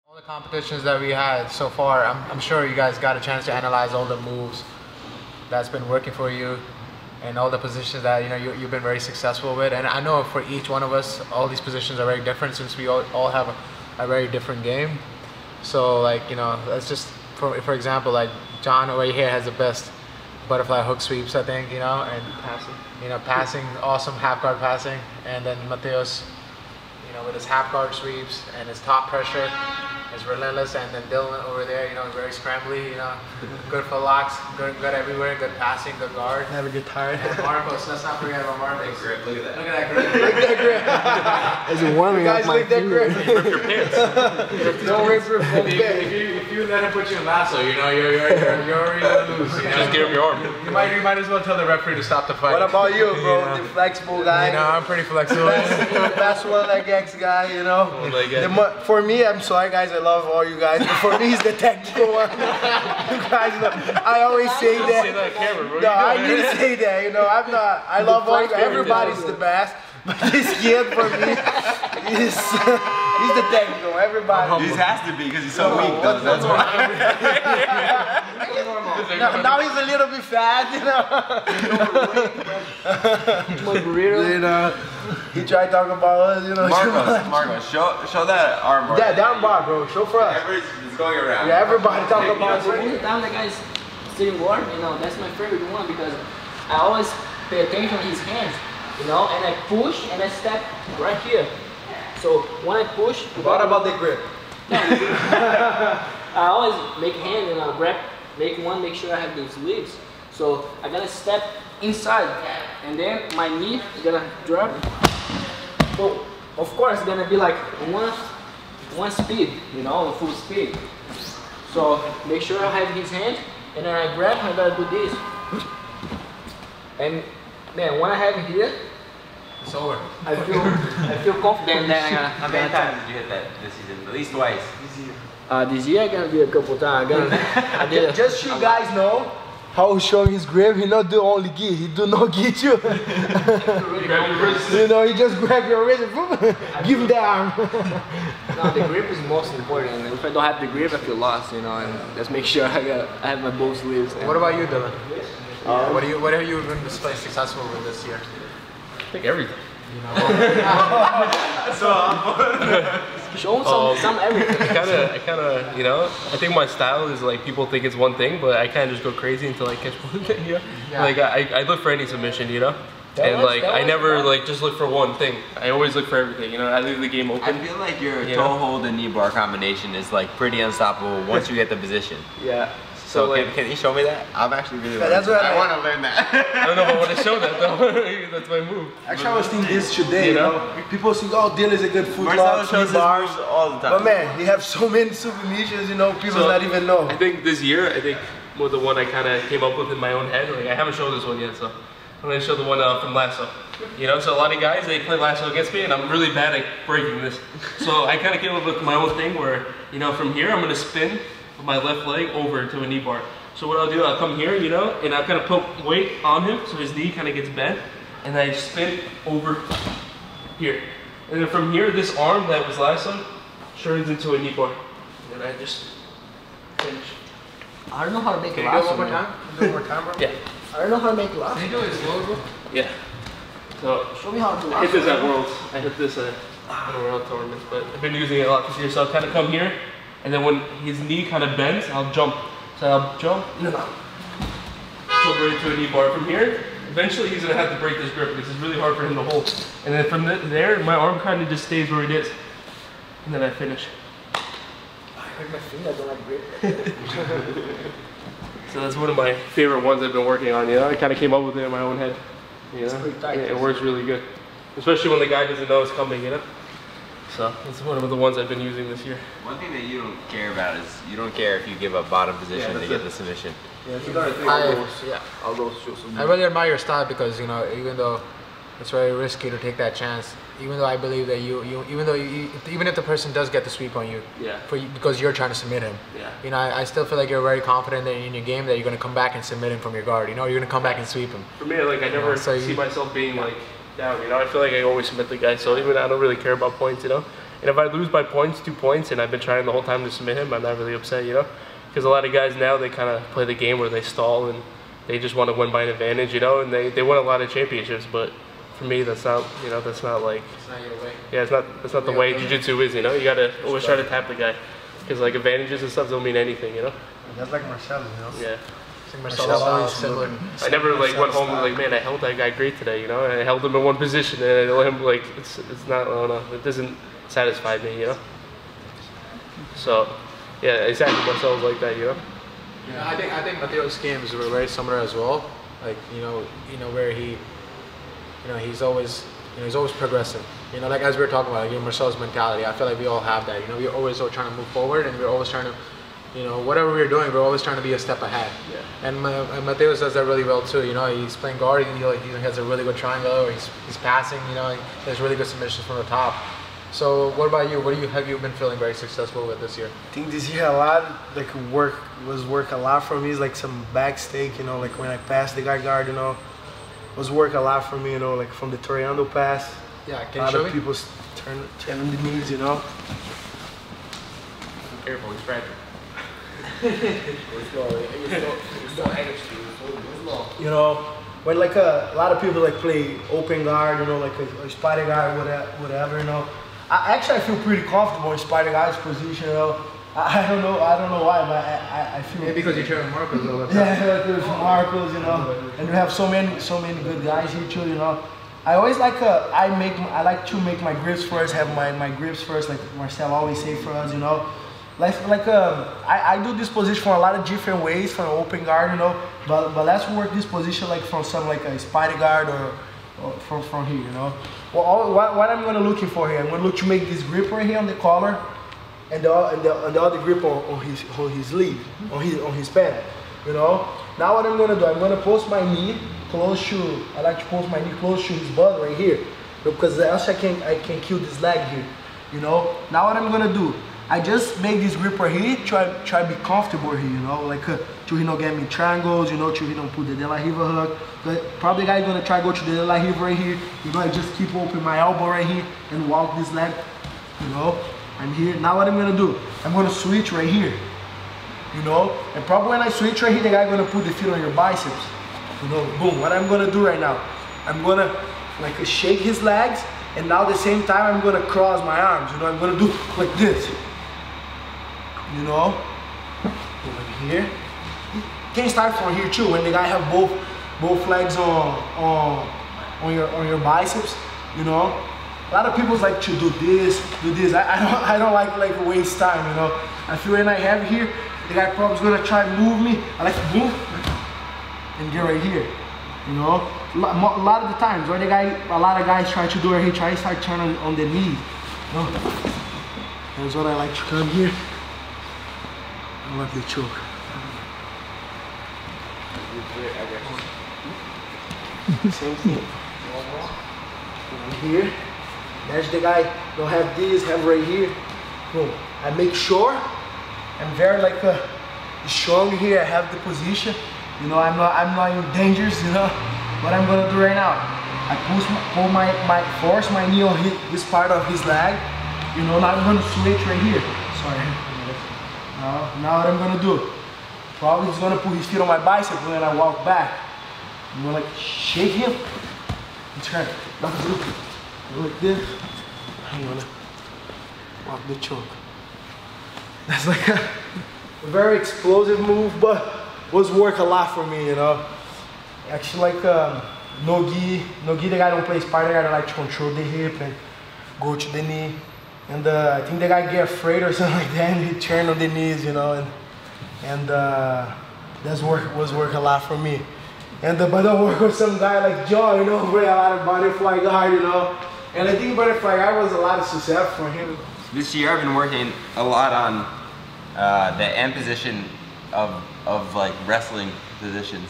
All the competitions that we had so far, I'm sure you guys got a chance to analyze all the moves that's been working for you and all the positions that you've been very successful with. And I know for each one of us, all these positions are very different since we all have a very different game. So like, let's just, for example, like John over here has the best butterfly hook sweeps, I think, and passing, awesome half guard passing. And then Matheus, with his half guard sweeps and his top pressure is relentless. And then Dillon over there, very scrambly, good for locks, good everywhere, good passing, good guard. Never get tired. And Marcos, let's not forget about Marcos. Grip, look at that. Look at that grip. Look at that grip. Is it warming up my finger? Rip your pants. Don't rip your if you let him put you in lasso, you're already gonna lose. Just give him your arm. You might as well tell the referee to stop the fight. What about you, bro? The flexible guy. I'm pretty flexible. Best one leg X guy, For me, I'm sorry guys, I love all you guys, but for me, it's the technical one. You guys know, I always say that. Say that camera, bro. No, I didn't say that. I'm not. I love all you guys. Everybody's the best, but this kid for me is he's the technical. Everybody. He has to be because he's so weak. That's why. Now he's a little bit fat, He tried talking about us, Marcos, show that arm. Yeah, down bar, bro. Show for us. It's going around. Yeah, everybody talking about So every time the guy's sitting guard, that's my favorite one because I always pay attention to his hands, and I push and I step right here. So when I push, what about the grip? I always make hand and I'll grab, make sure I have the sleeves. So I'm gonna step inside, and then my knee is gonna drop. So of course it's gonna be like one speed, full speed. So make sure I have his hand, and then I grab, I gotta do this. And then when I have it here, It's over. I feel confident that How many times did you hit that this season? At least twice. this year I'm gonna do a couple times. I did Just so you guys know how he's showing his grip, he not do only gi, he do no gi too. Grab your wrist. He just grab your wrist and give him the arm. No, the grip is most important. And if I don't have the grip, I feel lost, and just make sure I have my both sleeves. What about you, Dillon? What have you been displaying successful with this year? I think everything. Show some everything. I kind of, I think my style is like people think it's one thing, but I kind of just go crazy until I catch one thing, Yeah. Like I look for any submission, and like I never like just look for one thing. I always look for everything, I leave the game open. I feel like your toe hold and knee bar combination is like pretty unstoppable once you get the position. Yeah. So like, can you show me that? I'm actually really that's what I want to learn that. I don't know if I want to show that though. That's my move. Actually, I was thinking this today, people think, oh, Dillon is a good foot Marcelo lock, shows his bars. moves all the time. But man, he have so many submissions, people not even know. I think this year, the one I kind of came up with in my own head. Like I haven't shown this one yet, so I'm gonna show the one from lasso. So a lot of guys they play lasso against me, and I'm really bad at breaking this. So I kind of came up with my own thing where from here I'm gonna spin with my left leg over to a knee bar. So what I'll do, I'll come here, and I'll kind of put weight on him so his knee kind of gets bent, and I spin over here. And then from here, this arm that was lassoed turns into a knee bar. And then I just finish. I don't know how to make Can a you do it lasso. one more time? Do it one more time, bro? Yeah. I don't know how to make a lasso. Can you do it slow, bro? Yeah. So Show me how to do I hit lasso. this at Worlds. I hit this at World tournaments, but I've been using it a lot this year. So I'll kind of come here, and then when his knee kind of bends, I'll jump. So I'll jump, jump right into a knee bar. From here, eventually he's gonna have to break this grip because it's really hard for him to hold. And then from there, my arm kind of just stays where it is. And then I finish. I hurt my finger, I don't like grip. So that's one of my favorite ones I've been working on, I kind of came up with it in my own head. It's pretty tight. It works really good. Especially when the guy doesn't know it's coming, So that's one of the ones I've been using this year. One thing that you don't care about is you don't care if you give up bottom position to get the submission. All those shows. I really admire your style because even though it's very risky to take that chance, even though I believe that even if the person does get the sweep on you, because you're trying to submit him, I still feel like you're very confident in your game that you're gonna come back and submit him from your guard. You're gonna come back and sweep him. For me, like I never see myself being like down. I feel like I always submit the guy, so even I don't really care about points. And if I lose by points, 2 points, and I've been trying the whole time to submit him, I'm not really upset, you know? Because a lot of guys now, they kind of play the game where they stall and they just want to win by an advantage, you know? And they win a lot of championships, but for me, that's not, you know, that's not like... It's not your way. Yeah, that's not the way jiu-jitsu is, you know? You got to always try to tap the guy. Because, like, advantages and stuff don't mean anything, you know? That's like Marcelo, you know? Yeah. I think Marcelo's always similar. I never like went home and like, man, I held that guy great today, you know. And I held him in one position, and I let him like, it's not, I don't know, it doesn't satisfy me, you know. So, yeah, exactly. Marcelo's like that, you know. Yeah, I think Matheus' games were very similar as well. Like you know where he, he's always progressive. You know, like as we were talking about, Marcelo's mentality. I feel like we all have that. You know, we're always trying to move forward, and we're always trying to. Whatever we're doing, we're always trying to be a step ahead. Yeah. And Matheus does that really well too. You know, he's playing guard, and he has a really good triangle, or he's passing. You know, he has really good submissions from the top. So, what about you? Have you been feeling very successful with this year? I think this year a lot, like work a lot for me. It's like some back stake, you know, like when I pass the guard, you know, was work a lot for me, you know, like from the Toriando pass. Yeah, can you show me? A lot of people turn on the knees, you know. Careful, he's fragile. You know, when like a lot of people like play open guard, you know, like a spider guard, whatever, you know. I feel pretty comfortable in spider guard's position, you know. I don't know why, but I feel. Yeah, because you train Marcos all the time. Yeah, there's Marcos, you know, and we have so many good guys here too, you know. I always like I like to make my grips first, have my grips first, like Marcelo always say for us, you know. I do this position from a lot of different ways, from open guard, you know, but let's work this position like from some like a spider guard or from here, you know. Well, what I'm gonna looking for here, I'm gonna look to make this grip right here on the collar, and the other grip on his sleeve, on his pant, you know. Now what I'm gonna do, I'm gonna post my knee close to, I like to post my knee close to his butt right here, because else I can kill this leg here, you know. Now what I'm gonna do, I just make this grip right here, try to be comfortable here, you know, like to he don't get me triangles, you know, to he don't put the De La Riva hook. But probably guy gonna try go to the De La Riva right here, you know, I just keep open my elbow right here and walk this leg, you know. I'm here. Now what I'm gonna do, I'm gonna switch right here, you know, and probably when I switch right here, the guy gonna put the feet on your biceps, you know, boom. What I'm gonna do right now, I'm gonna like shake his legs, and now at the same time I'm gonna cross my arms, you know, I'm gonna do like this. You know, over here. You can start from here too. When the guy have both legs on your biceps, you know. A lot of people like to do this. I don't like waste time, you know. I feel when I have here, the guy probably gonna try to move me. I like to boom and get right here, you know. A lot of the times, where a lot of guys try to do right here, try to start turning on the knee. You know? That's what I like to come here. I love the choke. Same thing. Right here. There's the guy. Don't have this. Have right here. Boom. I make sure I'm very like strong here. I have the position. You know, I'm not in dangers. You know what I'm gonna do right now. I force my knee on this part of his leg. You know, now I'm gonna switch right here. Sorry. Now what I'm gonna do, probably he's gonna put his feet on my bicep when I walk back. I'm gonna like shake him and turn. Go like this. I'm gonna walk the choke. That's like a very explosive move, but was work a lot for me, you know. Actually, like no-gi, the guy don't play spider guard. I like to control the hip and go to the knee. And I think the guy get afraid or something like that, and he turned on the knees, you know, and that's was work a lot for me. And but I work with some guy like John, you know, play a lot of butterfly guard, you know, and I think butterfly guard was a lot of success for him. This year I've been working a lot on the end position of like wrestling positions,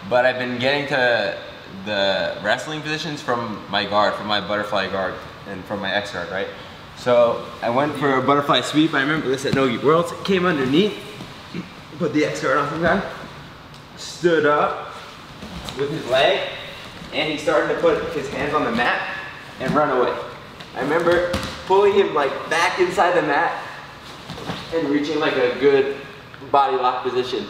but I've been getting to the wrestling positions from my guard, from my butterfly guard, and from my X guard, right? So I went for a butterfly sweep. I remember this at No-Gi Worlds. Came underneath, put the X guard on the guy, stood up with his leg, and he started to put his hands on the mat and run away. I remember pulling him like back inside the mat and reaching like a good body lock position.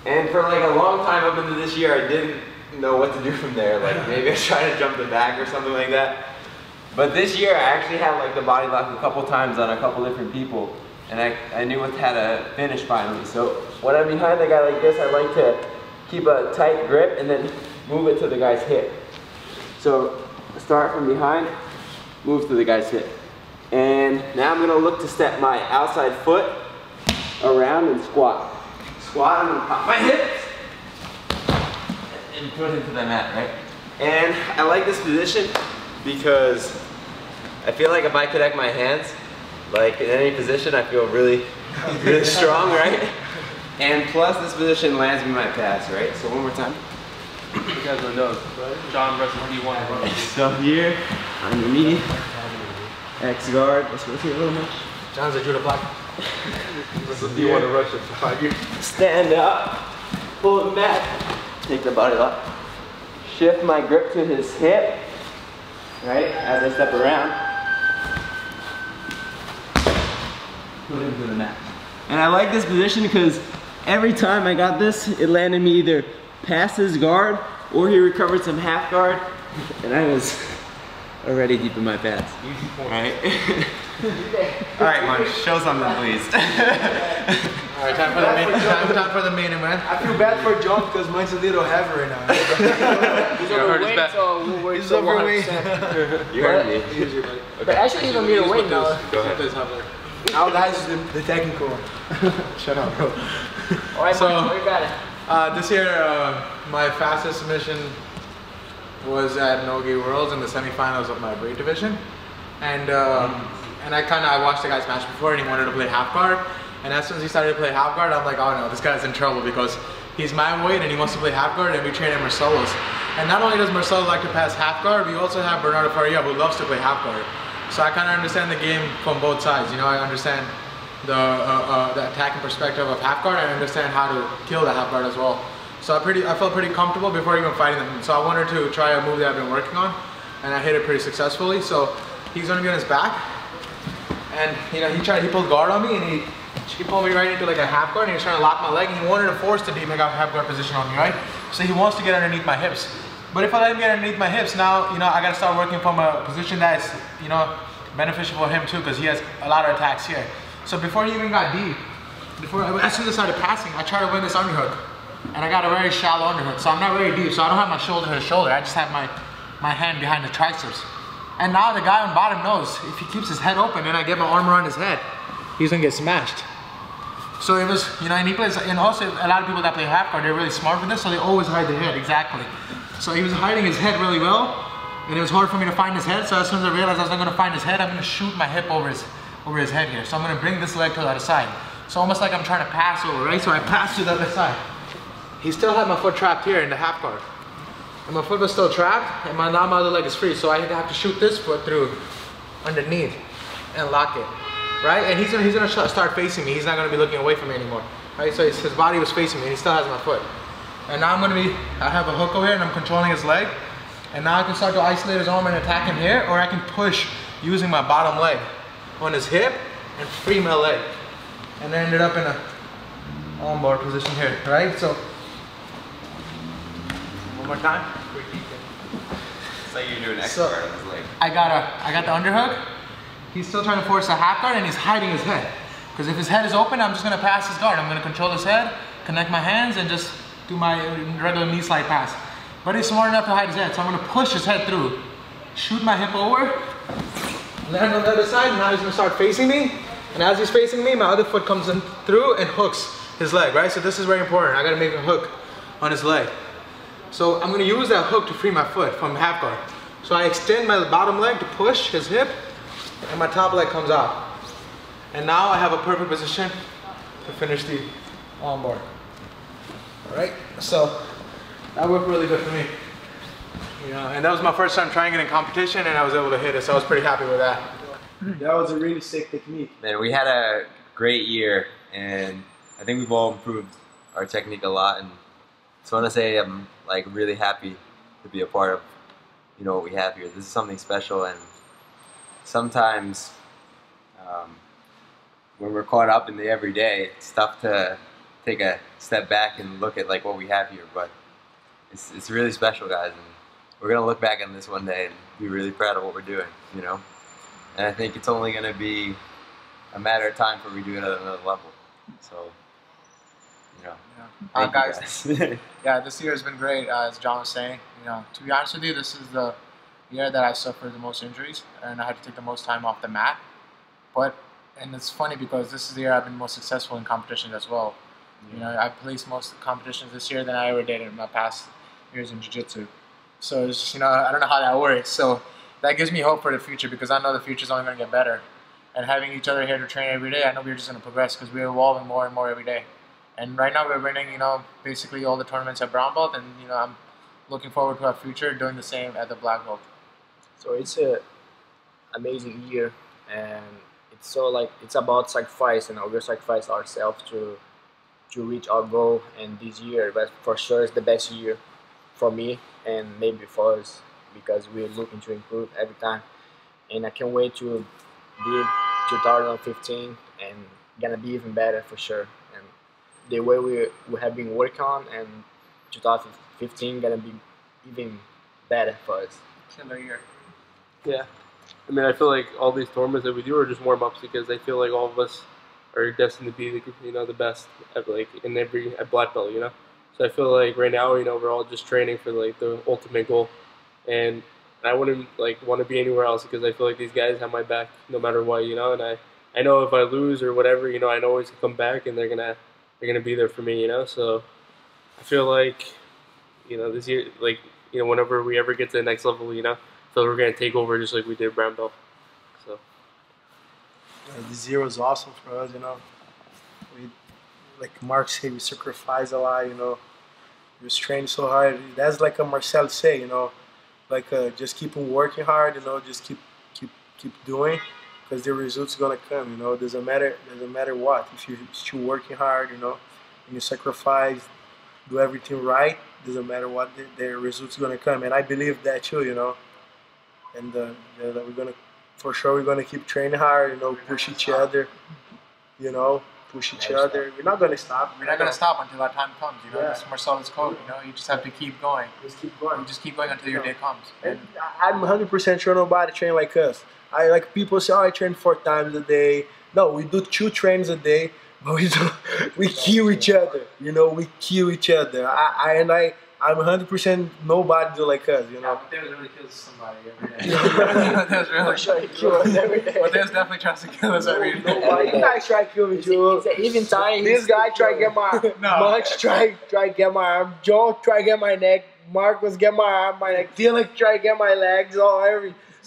And for like a long time up into this year, I didn't know what to do from there. Like maybe I tried to jump the back or something like that. But this year I actually had like the body lock a couple times on a couple different people, and I knew how to finish finally. So when I'm behind a guy like this, I like to keep a tight grip and then move it to the guy's hip. So start from behind, move to the guy's hip. And now I'm gonna look to step my outside foot around and squat. Squat, I'm gonna pop my hips and put into the mat, right? And I like this position because I feel like if I connect my hands, like in any position, I feel really, really strong, right? And plus this position lands me my pass, right? So one more time. You guys don't know. John versus D1. So here, underneath, X guard. Let's go here a little much. John's a judo black. You want to rush it for 5 years? Stand up, pull it back, take the body lock, shift my grip to his hip, right, as I step around, put him to the mat. And I like this position because every time I got this, it landed me either past his guard or he recovered some half guard, and I was already deep in my pads. Right? Alright, Munch, show something please. Alright, time for the main event. I feel bad for John because mine's a little heavy right now. He's overweight, so we'll work. He's overweight. You heard me. But actually, he's a middleweight now. Go ahead. Now guys is the technical one. Shut up, bro. Alright, So, Mark, you got it. This year, my fastest submission was at Nogi Worlds in the semifinals of my weight division, and I watched the guy's match before, and he wanted to play half guard. And as soon as he started to play half guard, I'm like, oh no, this guy's in trouble because he's my weight and he wants to play half guard, and we train at Marcelo's. And not only does Marcelo like to pass half guard, we also have Bernardo Faria who loves to play half guard. So I kind of understand the game from both sides. You know, I understand the attacking perspective of half guard. I understand how to kill the half guard as well. So I felt pretty comfortable before even fighting them. So I wanted to try a move that I've been working on, and I hit it pretty successfully. So he's gonna be on his back, and you know, he pulled guard on me, and he pulled me right into like a half guard, and he was trying to lock my leg, and he wanted to force the deep make a half guard position on me, right? So he wants to get underneath my hips. But if I let him get underneath my hips, now, you know, I gotta start working from a position that's, you know, beneficial for him too, because he has a lot of attacks here. So before he even got deep, as soon as I started passing, I tried to win this underhook. And I got a very shallow underhook, so I'm not very deep, so I don't have my shoulder to shoulder, I just have my hand behind the triceps. And now the guy on bottom knows, if he keeps his head open and I get my arm around his head, he's gonna get smashed. So it was, you know, and he plays, and also a lot of people that play half guard, they're really smart with this, so they always hide their head, exactly. So he was hiding his head really well, and it was hard for me to find his head, so as soon as I realized I was not gonna find his head, I'm gonna shoot my hip over his head here. So I'm gonna bring this leg to the other side. So almost like I'm trying to pass over, right? So I pass to the other side. He still had my foot trapped here in the half guard. And my foot was still trapped, and now my other leg is free. So I have to shoot this foot through underneath and lock it, right? And he's gonna start facing me. He's not gonna be looking away from me anymore, right? So his body was facing me, and he still has my foot. And now I have a hook over here, and I'm controlling his leg. And now I can start to isolate his arm and attack him here, or I can push using my bottom leg on his hip and free my leg. And I ended up in a armbar position here, right? So one more time. It's like you're doing X guard on his leg. I got the underhook. He's still trying to force a half guard, and he's hiding his head. Because if his head is open, I'm just gonna pass his guard. I'm gonna control his head, connect my hands, and just do my regular knee slide pass. But he's smart enough to hide his head, so I'm gonna push his head through, shoot my hip over, land on the other side, and now he's gonna start facing me. And as he's facing me, my other foot comes in through and hooks his leg, right? So this is very important. I gotta make a hook on his leg. So I'm gonna use that hook to free my foot from half guard. So I extend my bottom leg to push his hip, and my top leg comes out. And now I have a perfect position to finish the armbar. All right, so that worked really good for me. You know, and that was my first time trying it in competition, and I was able to hit it, so I was pretty happy with that. That was a really sick technique. Man, we had a great year, and I think we've all improved our technique a lot, and just want to say I'm like really happy to be a part of, you know, what we have here. This is something special, and sometimes when we're caught up in the everyday, it's tough to take a step back and look at like what we have here. But it's really special, guys, and we're gonna look back on this one day and be really proud of what we're doing, you know. And I think it's only gonna be a matter of time before we do it at another level. So, you know, thank you guys. Yeah, this year has been great. As John was saying, you know, to be honest with you, this is the year that I suffered the most injuries, and I had to take the most time off the mat. And it's funny because this is the year I've been most successful in competitions as well. You know, I placed most competitions this year than I ever did in my past years in jiu-jitsu. So it's just, you know, I don't know how that works. So that gives me hope for the future because I know the future is only going to get better. And having each other here to train every day, I know we're just going to progress because we're evolving more and more every day. And right now we're winning, you know, basically all the tournaments at brown belt, and you know, I'm looking forward to our future doing the same at the black belt. So it's an amazing year, and it's about sacrifice, and we're sacrifice ourselves to reach our goal. And this year, but for sure, it's the best year for me and maybe for us because we're looking to improve every time. And I can't wait to be 2015 and gonna be even better for sure. And the way we have been working on, and 2015 gonna be even better for us. Killer year. Yeah. I mean, I feel like all these tournaments that we do are just warm-ups because I feel like all of us are destined to be, you know, the best at at black belt, you know. So I feel like right now, you know, we're all just training for like the ultimate goal, and I wouldn't like want to be anywhere else because I feel like these guys have my back no matter what, you know. And I know if I lose or whatever, you know, I know always come back and they're gonna be there for me, you know. So I feel like, you know, this year, like, you know, whenever we ever get to the next level, you know, I feel we're gonna take over just like we did brown belt. So. This year was awesome for us, you know. We, like Mark said, we sacrificed a lot, you know. We was training so hard. That's like a Marcelo say, you know, like just keep on working hard, you know, just keep doing, because the results gonna come, you know. Doesn't matter what. If you're still working hard, you know, and you sacrifice, do everything right, doesn't matter what, the results gonna come. And I believe that too, you know. And we're gonna. For sure, we're gonna keep training hard. You know, push each other. You know, push each other. We're not gonna stop. We're not gonna stop until that time comes. You know, that's Marcelo's code. You know, you just have to keep going. Just keep going. You just keep going until your day comes. And I'm 100% sure nobody train like us. I like people say, oh, I train 4 times a day. No, we do 2 trains a day, but we kill each other. You know, we kill each other. I'm 100% nobody do like us, you know. Yeah, Matheus really kills somebody every day. Matheus really kills us every day. Matheus definitely tries to kill us every day. Nobody. You guys try to kill me, Joe. Even time. This guy try to get my Munch, try to get my arm. Joe try to get my neck. Marcos get my arm, my neck. Dillon try to get my legs. So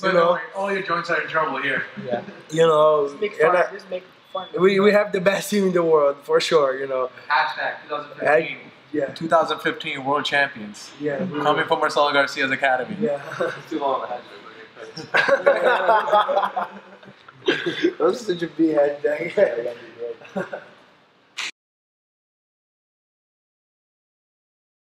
you know, all your joints are in trouble here. Yeah. You know, just make fun. We have the best team in the world for sure. You know. Hashtag 2015. Yeah. 2015 World Champions. Yeah. Coming from Marcelo Garcia's academy. Yeah. It's too long of a hashtag. That was such a big hashtag.